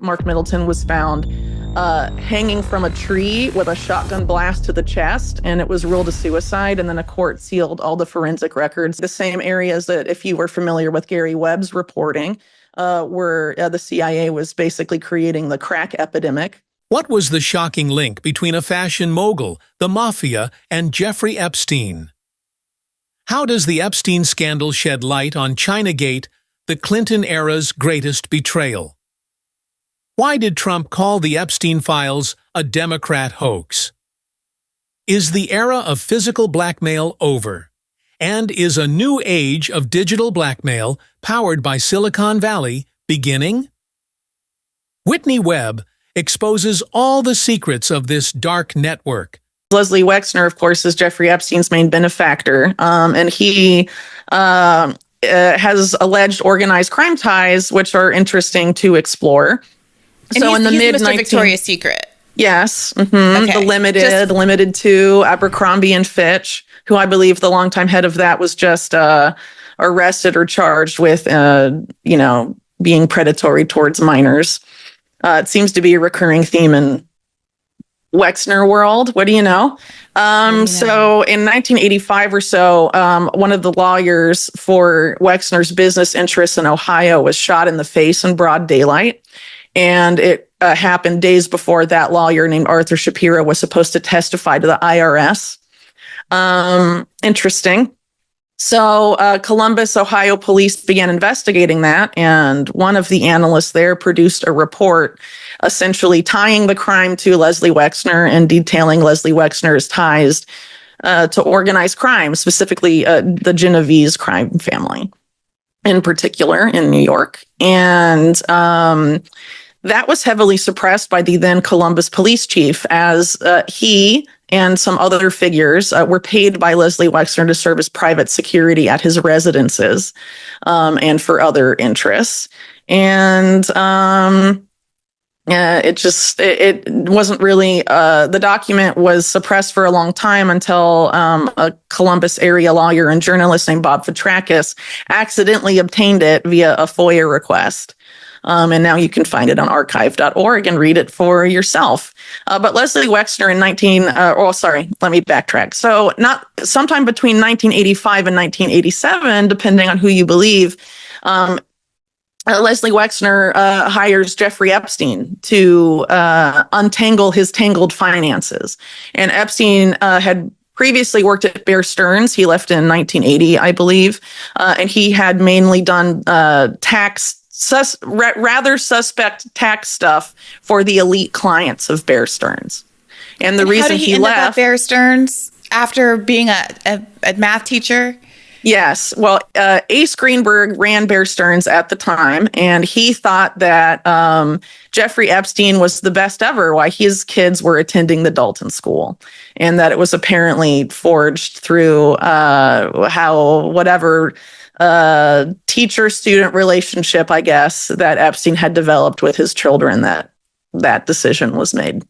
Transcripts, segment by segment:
Mark Middleton was found hanging from a tree with a shotgun blast to the chest, and it was ruled a suicide, and then a court sealed all the forensic records. The same areas that, if you were familiar with Gary Webb's reporting, where the CIA was basically creating the crack epidemic. What was the shocking link between a fashion mogul, the mafia, and Jeffrey Epstein? How does the Epstein scandal shed light on Chinagate, the Clinton era's greatest betrayal? Why did Trump call the Epstein files a Democrat hoax? Is the era of physical blackmail over? And is a new age of digital blackmail powered by Silicon Valley beginning? Whitney Webb exposes all the secrets of this dark network. Leslie Wexner, of course, is Jeffrey Epstein's main benefactor, and he has alleged organized crime ties, which are interesting to explore. And so in the mid Mr. Victoria's Secret. Yes. Okay. The Limited 2, Abercrombie and Fitch, who I believe the longtime head of that was just arrested or charged with, being predatory towards minors. It seems to be a recurring theme in Wexner world. What do you know? So in 1985 or so, one of the lawyers for Wexner's business interests in Ohio was shot in the face in broad daylight. And it happened days before that lawyer named Arthur Shapiro was supposed to testify to the IRS. Interesting. So Columbus, Ohio police began investigating that. And one of the analysts there produced a report essentially tying the crime to Leslie Wexner and detailing Leslie Wexner's ties to organized crime, specifically the Genovese crime family in particular in New York. And that was heavily suppressed by the then Columbus police chief, as he and some other figures were paid by Leslie Wexner to serve as private security at his residences and for other interests. And it wasn't really, the document was suppressed for a long time until a Columbus area lawyer and journalist named Bob Fitrakis accidentally obtained it via a FOIA request. And now you can find it on archive.org and read it for yourself. But Leslie Wexner in let me backtrack. So sometime between 1985 and 1987, depending on who you believe, Leslie Wexner hires Jeffrey Epstein to untangle his tangled finances. And Epstein had previously worked at Bear Stearns. He left in 1980, I believe. And he had mainly done rather suspect tax stuff for the elite clients of Bear Stearns. And the reason he left... How did he end up at Bear Stearns after being a math teacher? Yes. Well, Ace Greenberg ran Bear Stearns at the time, and he thought that Jeffrey Epstein was the best ever while his kids were attending the Dalton School, and that it was apparently forged through teacher-student relationship, I guess, that Epstein had developed with his children that decision was made.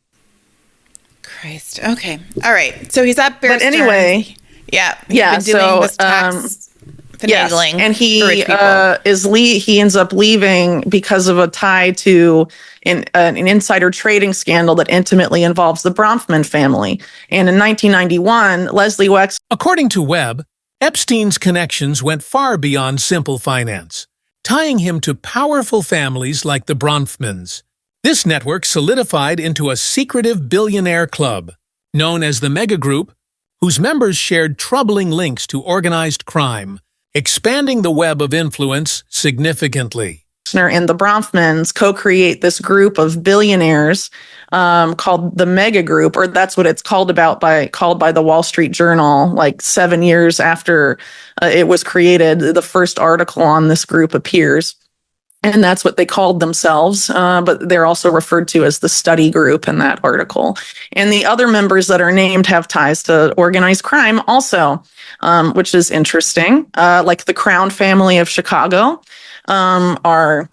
Christ. Okay. All right. So he's at Bear Stearns. But anyway... Yeah, been doing this tax finagling, and he for rich people. He ends up leaving because of a tie to an insider trading scandal that intimately involves the Bronfman family. And in 1991, Leslie Wexner... According to Webb, Epstein's connections went far beyond simple finance, tying him to powerful families like the Bronfmans. This network solidified into a secretive billionaire club, known as the Mega Group, whose members shared troubling links to organized crime, expanding the web of influence significantly. And the Bronfmans co-create this group of billionaires called the Mega Group, or that's what it's called by the Wall Street Journal, like 7 years after it was created. The first article on this group appears. And that's what they called themselves, but they're also referred to as the study group in that article. And the other members that are named have ties to organized crime also, which is interesting. Like the Crown family of Chicago are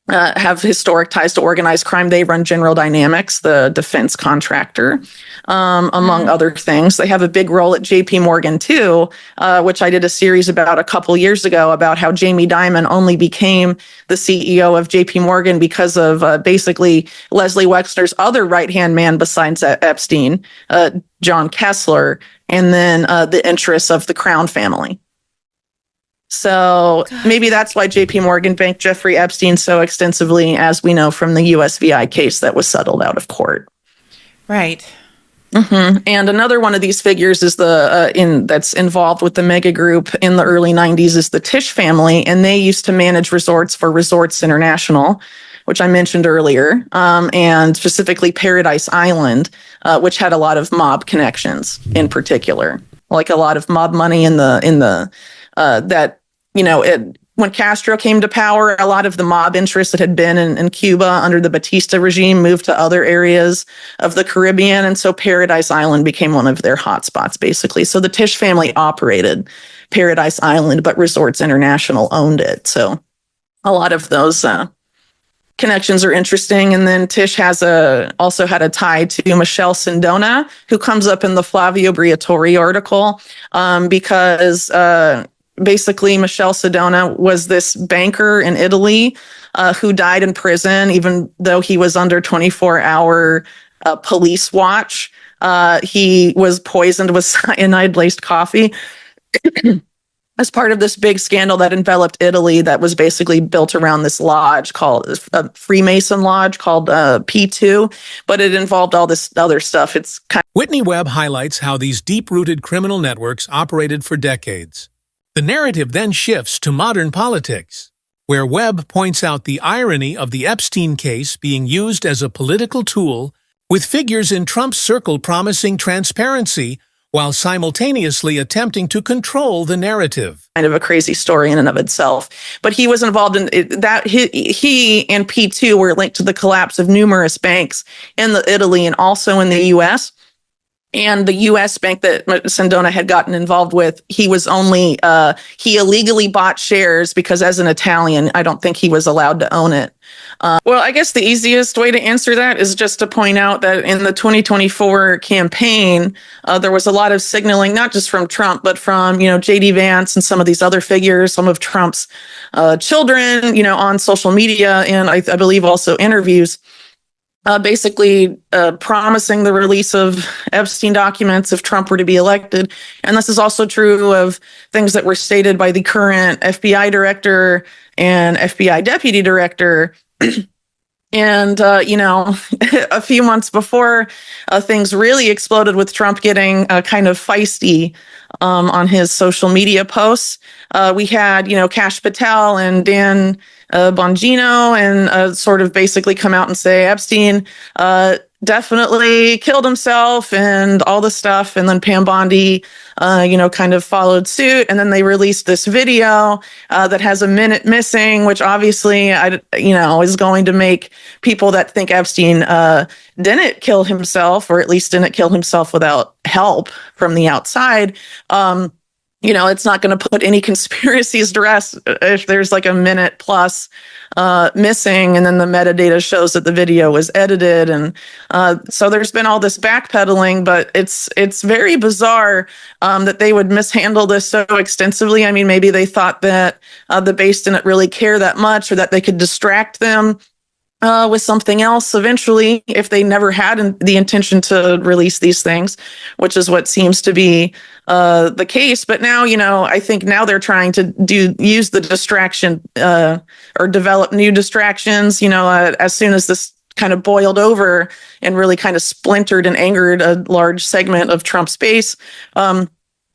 have historic ties to organized crime. They run General Dynamics, the defense contractor, among other things. They have a big role at JP Morgan too, which I did a series about a couple years ago about how Jamie Dimon only became the CEO of JP Morgan because of basically Leslie Wexner's other right-hand man besides Epstein, John Kessler, and then the interests of the Crown family. So maybe that's why JP Morgan banked Jeffrey Epstein so extensively, as we know from the USVI case that was settled out of court. Right. And another one of these figures is that's involved with the mega group in the early 90s is the Tisch family, and they used to manage resorts for Resorts International, which I mentioned earlier, and specifically Paradise Island, which had a lot of mob connections in particular, like a lot of mob money when Castro came to power, a lot of the mob interests that had been in Cuba under the Batista regime moved to other areas of the Caribbean. And so Paradise Island became one of their hotspots, basically. So the Tisch family operated Paradise Island, but Resorts International owned it. So a lot of those connections are interesting. And then Tisch also had a tie to Michelle Sindona, who comes up in the Flavio Briatore article, because basically Michelle Sindona was this banker in Italy who died in prison, even though he was under 24-hour police watch. He was poisoned with cyanide-laced coffee as part of this big scandal that enveloped Italy that was basically built around this lodge called a Freemason lodge called P2, but it involved all this other stuff. Whitney Webb highlights how these deep-rooted criminal networks operated for decades. The narrative then shifts to modern politics, where Webb points out the irony of the Epstein case being used as a political tool, with figures in Trump's circle promising transparency while simultaneously attempting to control the narrative. Kind of a crazy story in and of itself. But he was involved in that. He and P2 were linked to the collapse of numerous banks in Italy and also in the U.S., and the U.S. bank that Sindona had gotten involved with, he illegally bought shares because as an Italian, I don't think he was allowed to own it. Well, I guess the easiest way to answer that is just to point out that in the 2024 campaign, there was a lot of signaling, not just from Trump, but from, J.D. Vance and some of these other figures, some of Trump's children, on social media, and I believe also interviews. Basically promising the release of Epstein documents if Trump were to be elected. And this is also true of things that were stated by the current FBI director and FBI deputy director. And, a few months before things really exploded with Trump getting kind of feisty on his social media posts, we had, Kash Patel and Dan Bongino and sort of basically come out and say Epstein definitely killed himself and all this stuff. And then Pam Bondi, kind of followed suit. And then they released this video that has a minute missing, which obviously, is going to make people that think Epstein didn't kill himself, or at least didn't kill himself without help from the outside. It's not going to put any conspiracies to rest if there's like a minute plus missing, and then the metadata shows that the video was edited. And so there's been all this backpedaling, but it's very bizarre that they would mishandle this so extensively. I mean, maybe they thought that the base didn't really care that much, or that they could distract them with something else eventually if they never had the intention to release these things, which is what seems to be the case. But now, I think now they're trying to use the distraction or develop new distractions, as soon as this kind of boiled over and really kind of splintered and angered a large segment of Trump's base.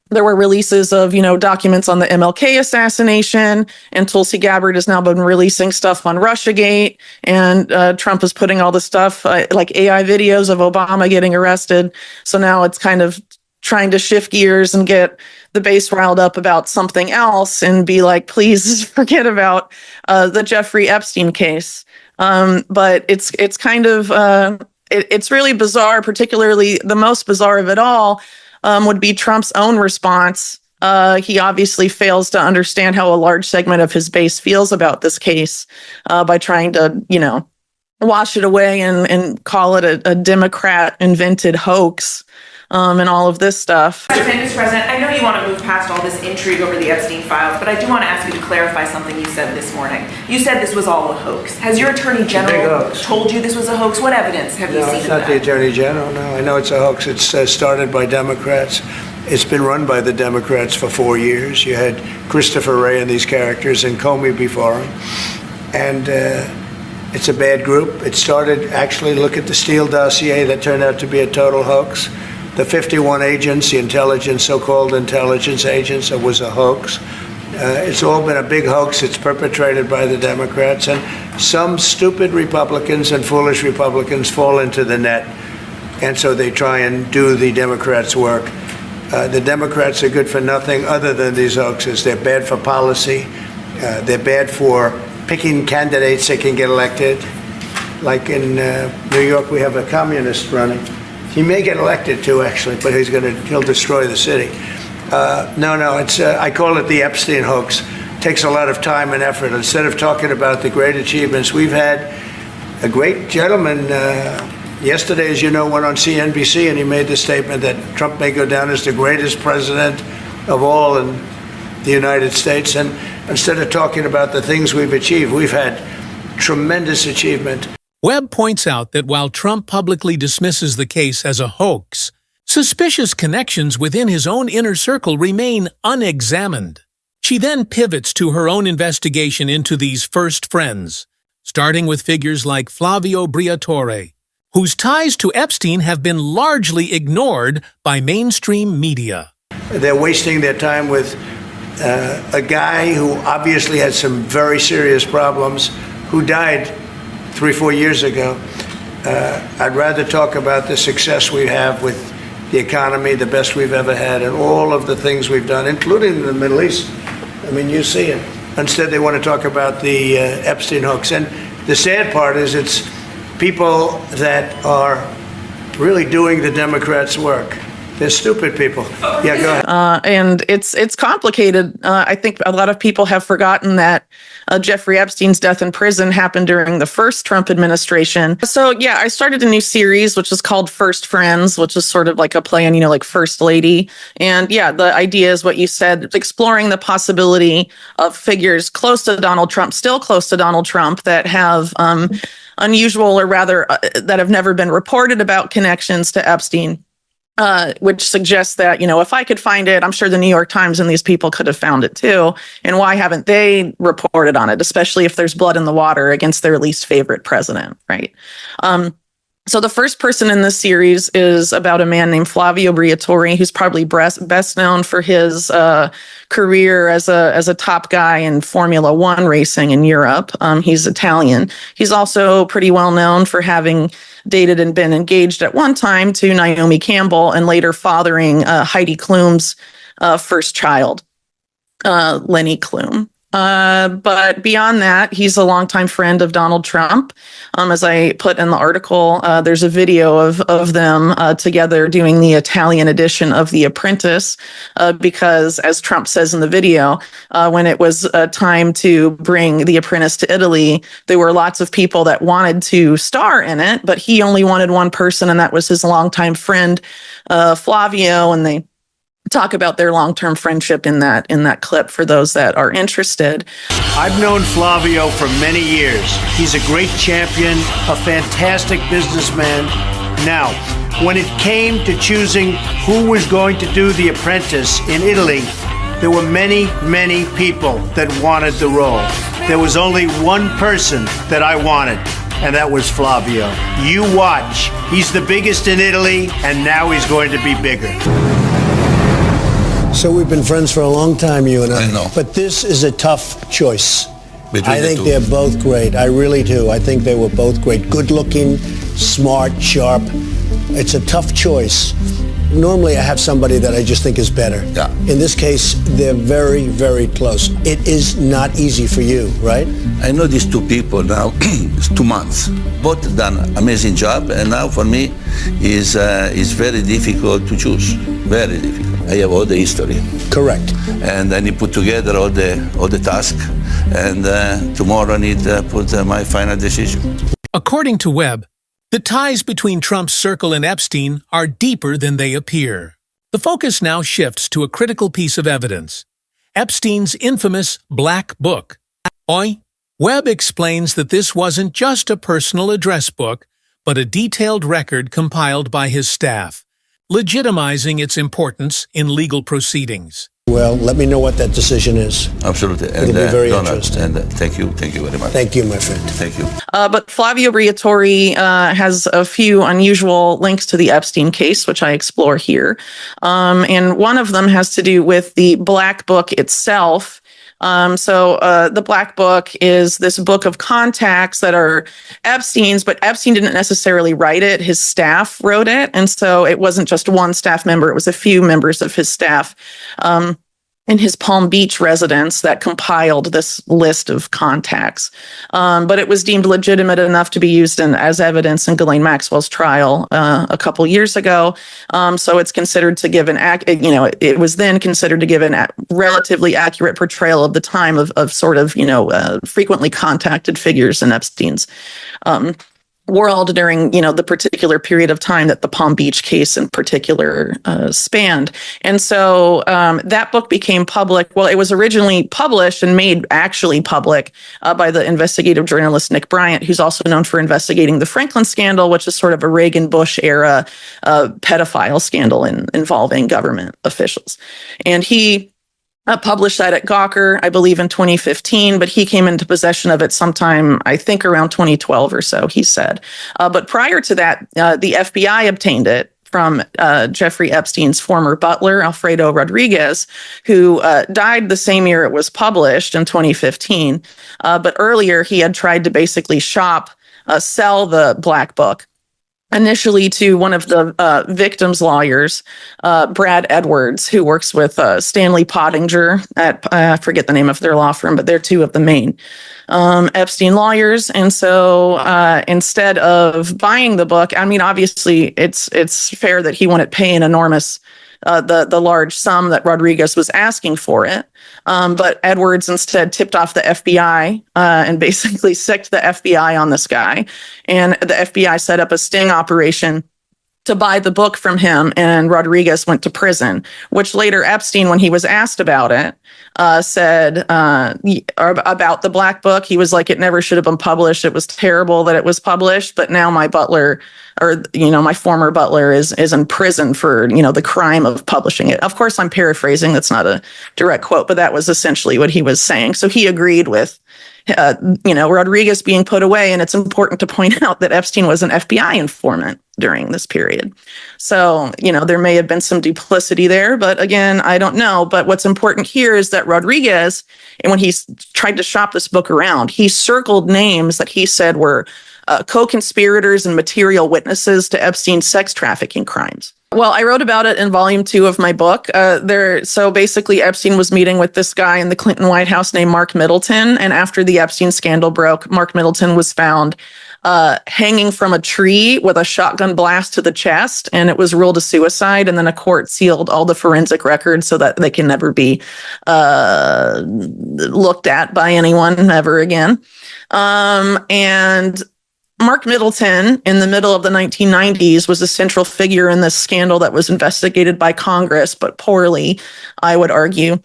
There were releases of, documents on the MLK assassination, and Tulsi Gabbard has now been releasing stuff on Russiagate, and Trump is putting all the stuff like AI videos of Obama getting arrested. So now it's kind of trying to shift gears and get the base riled up about something else and be like, please forget about the Jeffrey Epstein case. But it's kind of, it's really bizarre, particularly the most bizarre of it all would be Trump's own response He obviously fails to understand how a large segment of his base feels about this case by trying to, wash it away and call it a Democrat-invented hoax. And all of this stuff. Mr. President, I know you want to move past all this intrigue over the Epstein files, but I do want to ask you to clarify something you said this morning. You said this was all a hoax. Has your Attorney General told you this was a hoax? What evidence have you seen of that? No, it's not the Attorney General, no. I know it's a hoax. It's started by Democrats. It's been run by the Democrats for 4 years. You had Christopher Wray and these characters and Comey before him. And it's a bad group. It started, actually, look at the Steele dossier that turned out to be a total hoax. The 51 agents, the intelligence, so-called intelligence agents, it was a hoax. It's all been a big hoax. It's perpetrated by the Democrats. And some stupid Republicans and foolish Republicans fall into the net. And so they try and do the Democrats' work. The Democrats are good for nothing other than these hoaxes. They're bad for policy. They're bad for picking candidates that can get elected. Like in New York, we have a communist running. He may get elected too, actually, but he'll destroy the city. It's I call it the Epstein hoax. It takes a lot of time and effort. Instead of talking about the great achievements, we've had a great gentleman yesterday, as you know, went on CNBC and he made the statement that Trump may go down as the greatest president of all in the United States. And instead of talking about the things we've achieved, we've had tremendous achievement. Webb points out that while Trump publicly dismisses the case as a hoax, suspicious connections within his own inner circle remain unexamined. She then pivots to her own investigation into these first friends, starting with figures like Flavio Briatore, whose ties to Epstein have been largely ignored by mainstream media. They're wasting their time with a guy who obviously had some very serious problems, who died 3-4 years ago. I'd rather talk about the success we have with the economy, the best we've ever had, and all of the things we've done, including in the Middle East. I mean, you see it. Instead, they want to talk about the Epstein hoax. And the sad part is it's people that are really doing the Democrats' work. They're stupid people. Yeah, go ahead. And it's complicated. I think a lot of people have forgotten that Jeffrey Epstein's death in prison happened during the first Trump administration. So, yeah, I started a new series, which is called First Friends, which is sort of like a play on, like First Lady. And yeah, the idea is what you said, exploring the possibility of figures close to Donald Trump, still close to Donald Trump, that have unusual, or rather that have never been reported about connections to Epstein. Which suggests that, if I could find it, I'm sure the New York Times and these people could have found it too. And why haven't they reported on it, especially if there's blood in the water against their least favorite president, right? So the first person in this series is about a man named Flavio Briatore, who's probably best known for his career as a top guy in Formula One racing in Europe. He's Italian. He's also pretty well known for having dated and been engaged at one time to Naomi Campbell and later fathering Heidi Klum's first child, Lenny Klum. But beyond that, he's a longtime friend of Donald Trump. As I put in the article, there's a video of them together doing the Italian edition of The Apprentice, because as Trump says in the video, when it was time to bring The Apprentice to Italy, there were lots of people that wanted to star in it, but he only wanted one person, and that was his longtime friend, Flavio, and they talk about their long-term friendship in that clip for those that are interested. I've known Flavio for many years. He's a great champion, a fantastic businessman. Now, when it came to choosing who was going to do The Apprentice in Italy, there were many, many people that wanted the role. There was only one person that I wanted, and that was Flavio. You watch. He's the biggest in Italy, and now he's going to be bigger. So we've been friends for a long time, you and I. I know. But this is a tough choice. I think the two. they're both great. I really do. I think they were both great. Good looking, smart, sharp. It's a tough choice. Normally I have somebody that I just think is better. Yeah. In this case, they're very, very close. It is not easy for you, right? I know these two people now, it's 2 months. Both done amazing job, and now for me is very difficult to choose. Very difficult. I have all the history. Correct. And I need to put together all the task, and tomorrow I need to put my final decision. According to Webb, the ties between Trump's circle and Epstein are deeper than they appear. The focus now shifts to a critical piece of evidence: Epstein's infamous Black Book. Webb explains that this wasn't just a personal address book, but a detailed record compiled by his staff, legitimizing its importance in legal proceedings. Well, let me know what that decision is. Absolutely. It'll be very Donald, interesting. And thank you very much. Thank you, my friend. Thank you. But Flavio Briatore has a few unusual links to the Epstein case, which I explore here. And one of them has to do with the Black Book itself. The Black Book is this book of contacts that are Epstein's, but Epstein didn't necessarily write it. His staff wrote it. And so it wasn't just one staff member. It was a few members of his staff in his Palm Beach residence that compiled this list of contacts. But it was deemed legitimate enough to be used as evidence in Ghislaine Maxwell's trial a couple years ago. So it's considered to give it was then considered to give a relatively accurate portrayal of the time of frequently contacted figures in Epstein's world during, the particular period of time that the Palm Beach case in particular spanned. And so that book became public. Well, it was originally published and made actually public by the investigative journalist Nick Bryant, who's also known for investigating the Franklin scandal, which is sort of a Reagan-Bush era pedophile scandal involving government officials. And he published that at Gawker, I believe, in 2015, but he came into possession of it sometime, I think, around 2012 or so, he said. But prior to that, the FBI obtained it from Jeffrey Epstein's former butler, Alfredo Rodriguez, who died the same year it was published in 2015. But earlier, he had tried to basically sell the Black Book, initially to one of the victims' lawyers, Brad Edwards, who works with Stanley Pottinger at, I forget the name of their law firm, but they're two of the main Epstein lawyers. And so instead of buying the book, I mean, obviously it's fair that he wouldn't pay an enormous the large sum that Rodriguez was asking for it. But Edwards instead tipped off the FBI and basically sicked the FBI on this guy. And the FBI set up a sting operation to buy the book from him, and Rodriguez went to prison, which later Epstein, when he was asked about it, said about the Black Book, he was like, it never should have been published. It was terrible that it was published, but now my butler, or, my former butler is in prison for, the crime of publishing it. Of course, I'm paraphrasing. That's not a direct quote, but that was essentially what he was saying. So he agreed with Rodriguez being put away. And it's important to point out that Epstein was an FBI informant during this period. So, there may have been some duplicity there, but again, I don't know. But what's important here is that Rodriguez, and when he tried to shop this book around, he circled names that he said were co-conspirators and material witnesses to Epstein's sex trafficking crimes. Well, I wrote about it in volume 2 of my book. So basically, Epstein was meeting with this guy in the Clinton White House named Mark Middleton. And after the Epstein scandal broke, Mark Middleton was found hanging from a tree with a shotgun blast to the chest. And it was ruled a suicide. And then a court sealed all the forensic records so that they can never be looked at by anyone ever again. And Mark Middleton, in the middle of the 1990s, was a central figure in this scandal that was investigated by Congress, but poorly, I would argue.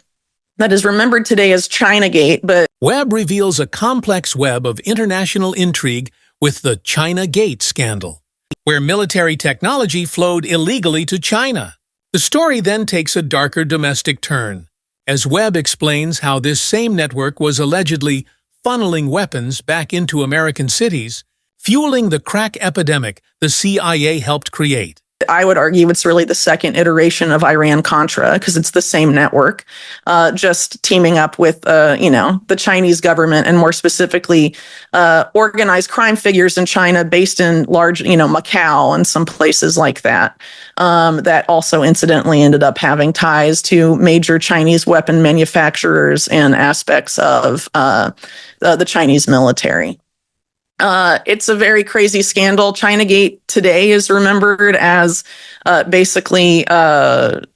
That is remembered today as Chinagate, but Webb reveals a complex web of international intrigue with the China Gate scandal, where military technology flowed illegally to China. The story then takes a darker domestic turn, as Webb explains how this same network was allegedly funneling weapons back into American cities, fueling the crack epidemic the CIA helped create. I would argue it's really the second iteration of Iran-Contra because it's the same network, just teaming up with, the Chinese government and more specifically, organized crime figures in China based in large, Macau and some places like that, that also incidentally ended up having ties to major Chinese weapon manufacturers and aspects of the Chinese military. It's a very crazy scandal. Chinagate today is remembered as basically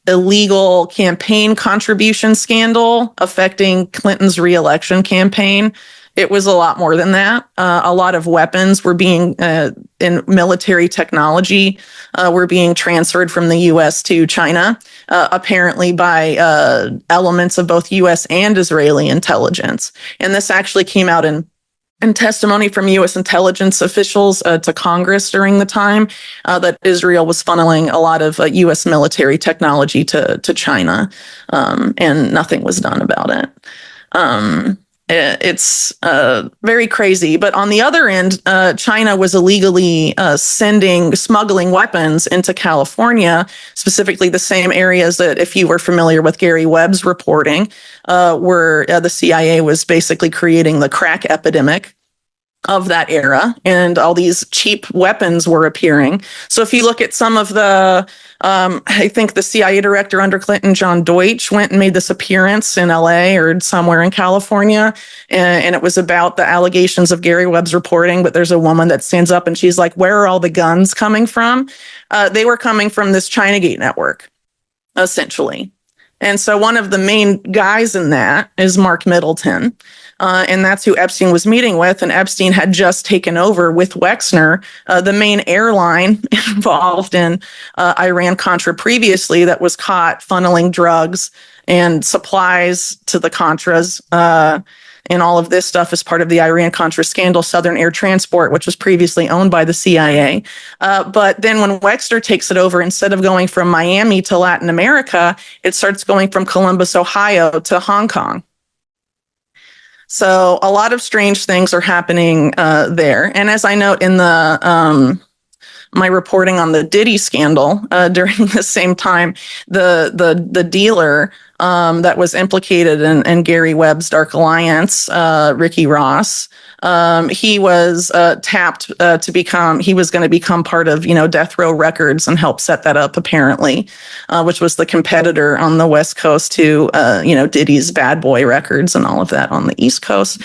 illegal campaign contribution scandal affecting Clinton's reelection campaign. It was a lot more than that. A lot of weapons were being, in military technology, were being transferred from the U.S. to China, apparently by elements of both U.S. and Israeli intelligence. And this actually came out in testimony from U.S. intelligence officials to Congress during the time that Israel was funneling a lot of U.S. military technology to China, and nothing was done about it. It's very crazy. But on the other end, China was illegally smuggling weapons into California, specifically the same areas that, if you were familiar with Gary Webb's reporting, where the CIA was basically creating the crack epidemic of that era, and all these cheap weapons were appearing. So if you look at some of the, I think the CIA director under Clinton, John Deutsch, went and made this appearance in LA or somewhere in California, and it was about the allegations of Gary Webb's reporting, but there's a woman that stands up and she's like, where are all the guns coming from? They were coming from this Chinagate network, essentially. And so one of the main guys in that is Mark Middleton. And that's who Epstein was meeting with. And Epstein had just taken over with Wexner, the main airline involved in Iran-Contra previously, that was caught funneling drugs and supplies to the Contras. And all of this stuff is part of the Iran-Contra scandal, Southern Air Transport, which was previously owned by the CIA. But then when Wexner takes it over, instead of going from Miami to Latin America, it starts going from Columbus, Ohio to Hong Kong. So a lot of strange things are happening there. And as I note in the my reporting on the Diddy scandal during the same time, the dealer that was implicated in Gary Webb's Dark Alliance, Ricky Ross, he was tapped he was going to become part of, Death Row Records and help set that up, apparently, which was the competitor on the West Coast to, Diddy's Bad Boy Records and all of that on the East Coast.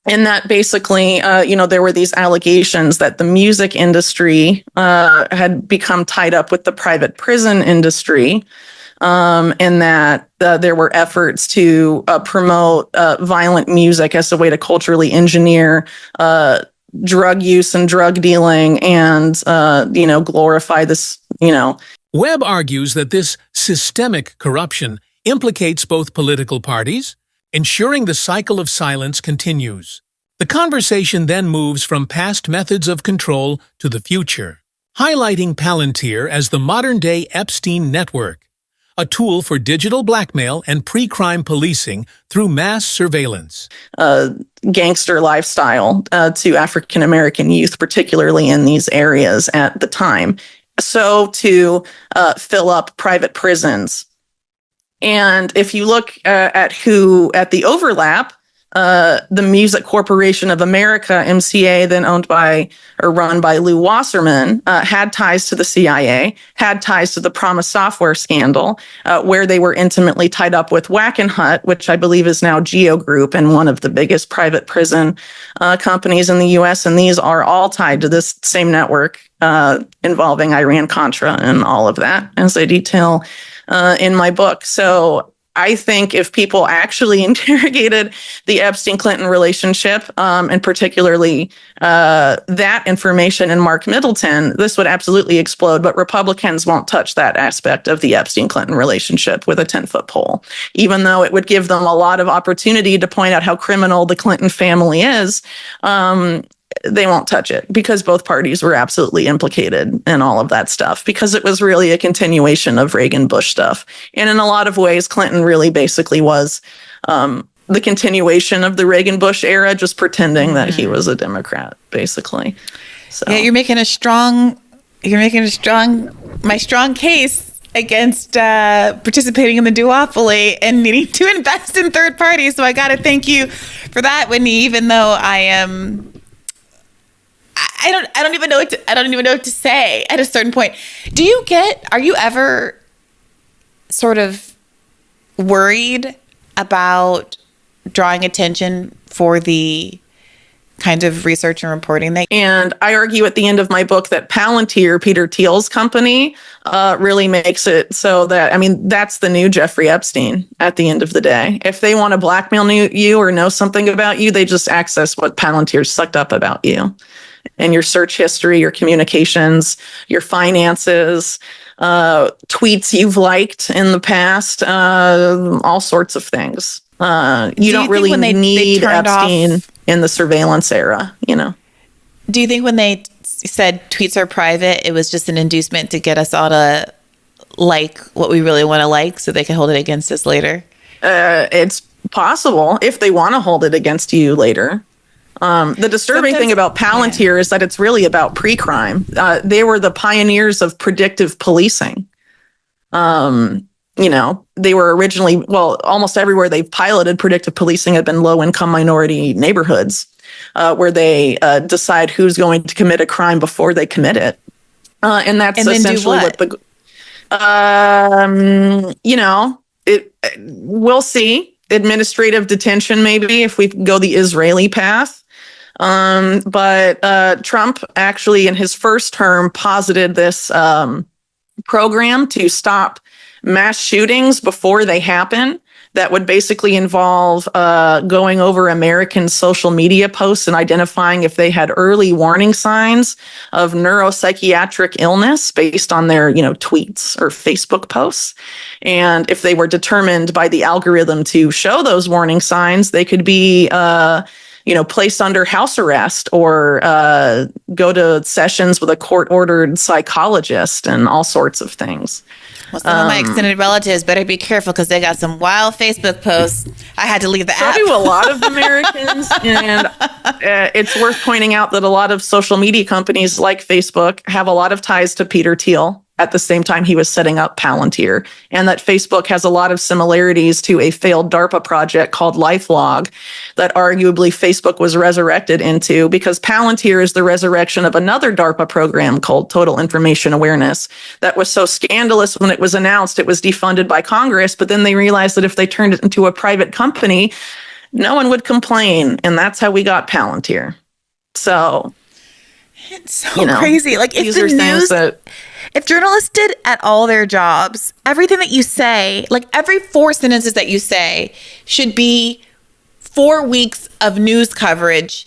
And that basically, there were these allegations that the music industry had become tied up with the private prison industry, and that there were efforts to promote violent music as a way to culturally engineer drug use and drug dealing and, glorify this, Webb argues that this systemic corruption implicates both political parties, ensuring the cycle of silence continues. The conversation then moves from past methods of control to the future, highlighting Palantir as the modern-day Epstein network, a tool for digital blackmail and pre-crime policing through mass surveillance. Gangster lifestyle to African-American youth, particularly in these areas at the time. So to fill up private prisons. And if you look at the overlap, the Music Corporation of America, MCA, then owned by or run by Lew Wasserman, had ties to the CIA, had ties to the Promise Software scandal, where they were intimately tied up with Wackenhut, which I believe is now Geo Group and one of the biggest private prison companies in the U.S. And these are all tied to this same network involving Iran-Contra and all of that, as I detail in my book. So I think if people actually interrogated the Epstein-Clinton relationship, and particularly that information in Mark Middleton, this would absolutely explode. But Republicans won't touch that aspect of the Epstein-Clinton relationship with a 10-foot pole, even though it would give them a lot of opportunity to point out how criminal the Clinton family is. They won't touch it because both parties were absolutely implicated in all of that stuff, because it was really a continuation of Reagan-Bush stuff. And in a lot of ways, Clinton really basically was the continuation of the Reagan-Bush era, just pretending that he was a Democrat, basically. So Yeah, you're making a strong You're making my strong case against participating in the duopoly and needing to invest in third parties. So I got to thank you for that, Whitney. Even though I don't even know what to say at a certain point. Are you ever sort of worried about drawing attention for the kind of research and reporting that? And I argue at the end of my book that Palantir, Peter Thiel's company, really makes it so that, I mean, that's the new Jeffrey Epstein at the end of the day. If they want to blackmail you or know something about you, they just access what Palantir sucked up about you and your search history, your communications, your finances, tweets you've liked in the past, all sorts of things. You don't really need Epstein in the surveillance era, you know. Do you think when they said tweets are private, it was just an inducement to get us all to like what we really want to like so they can hold it against us later? It's possible if they want to hold it against you later. The disturbing thing about Palantir is that it's really about pre-crime. They were the pioneers of predictive policing. You know, they were originally, well, almost everywhere they've piloted predictive policing have been low-income minority neighborhoods, where they decide who's going to commit a crime before they commit it. And that's essentially what the, you know, we'll see. Administrative detention, maybe, if we go the Israeli path. But Trump actually, in his first term, posited this program to stop mass shootings before they happen. That would basically involve going over American social media posts and identifying if they had early warning signs of neuropsychiatric illness based on their, you know, tweets or Facebook posts. And if they were determined by the algorithm to show those warning signs, they could be, you know, placed under house arrest or go to sessions with a court-ordered psychologist and all sorts of things. Well, some of my extended relatives better be careful because they got some wild Facebook posts. I had to leave the app. So do a lot of Americans. And it's worth pointing out that a lot of social media companies like Facebook have a lot of ties to Peter Thiel at the same time he was setting up Palantir, and that Facebook has a lot of similarities to a failed DARPA project called LifeLog that arguably Facebook was resurrected into, because Palantir is the resurrection of another DARPA program called Total Information Awareness that was so scandalous when it was announced it was defunded by Congress, but then they realized that if they turned it into a private company, no one would complain, and that's how we got Palantir. So it's so crazy. Like, if the news, if journalists did at all their jobs, everything that you say, like every 4 sentences that you say should be 4 weeks of news coverage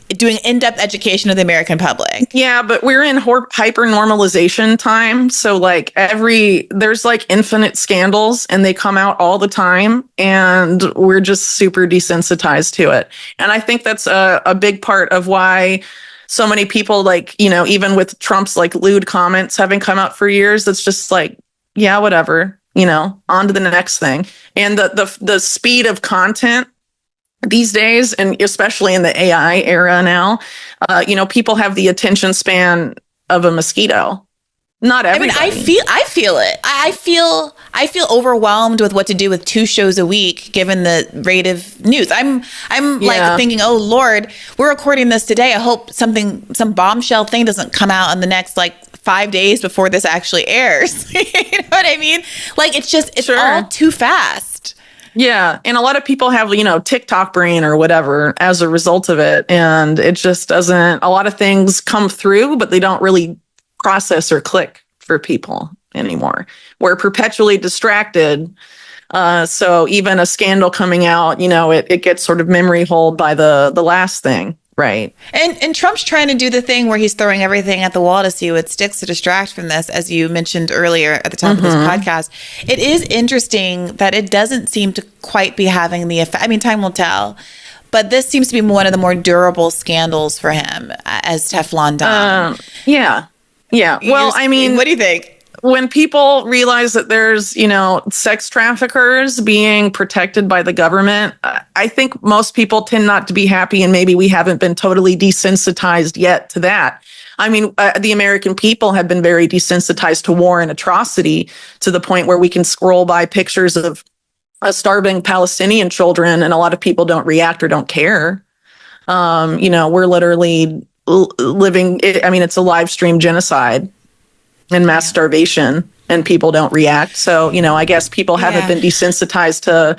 doing in-depth education of the American public. Yeah, but we're in hyper normalization time. So like there's like infinite scandals and they come out all the time and we're just super desensitized to it. And I think that's a big part of why so many people, like, you know, even with Trump's like lewd comments having come out for years, it's just like, yeah, whatever, you know, on to the next thing. And the speed of content these days, and especially in the AI era now, you know, people have the attention span of a mosquito. Not everybody. I mean, I feel it. I feel overwhelmed with what to do with 2 shows a week, given the rate of news. I'm like thinking, oh Lord, we're recording this today. I hope some bombshell thing doesn't come out in the next like 5 days before this actually airs. You know what I mean? Like, it's all too fast. Yeah. And a lot of people have, you know, TikTok brain or whatever as a result of it. And it just doesn't, a lot of things come through, but they don't really process or click for people anymore. We're perpetually distracted. So even a scandal coming out, you know, it gets sort of memory holed by the last thing. Right. And Trump's trying to do the thing where he's throwing everything at the wall to see what sticks to distract from this, as you mentioned earlier at the top of this podcast. It is interesting that it doesn't seem to quite be having the effect. I mean, time will tell. But this seems to be one of the more durable scandals for him as Teflon Don. Yeah. Well, I mean, what do you think? When people realize that there's, you know, sex traffickers being protected by the government, I think most people tend not to be happy, and maybe we haven't been totally desensitized yet to that. I mean, the American people have been very desensitized to war and atrocity to the point where we can scroll by pictures of starving Palestinian children and a lot of people don't react or don't care. We're literally living, I mean, it's a live stream genocide and mass starvation, and people don't react. So, I guess people haven't been desensitized to,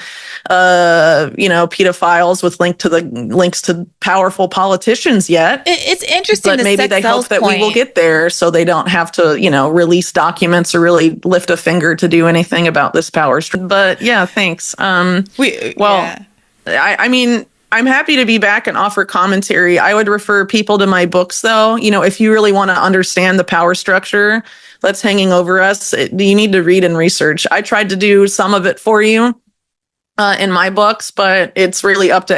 pedophiles with links to powerful politicians yet. It's interesting. But maybe they hope that we will get there so they don't have to, release documents or really lift a finger to do anything about this power struggle. But yeah, thanks. I mean, I'm happy to be back and offer commentary. I would refer people to my books, though. If you really want to understand the power structure that's hanging over us, you need to read and research. I tried to do some of it for you in my books, but it's really up to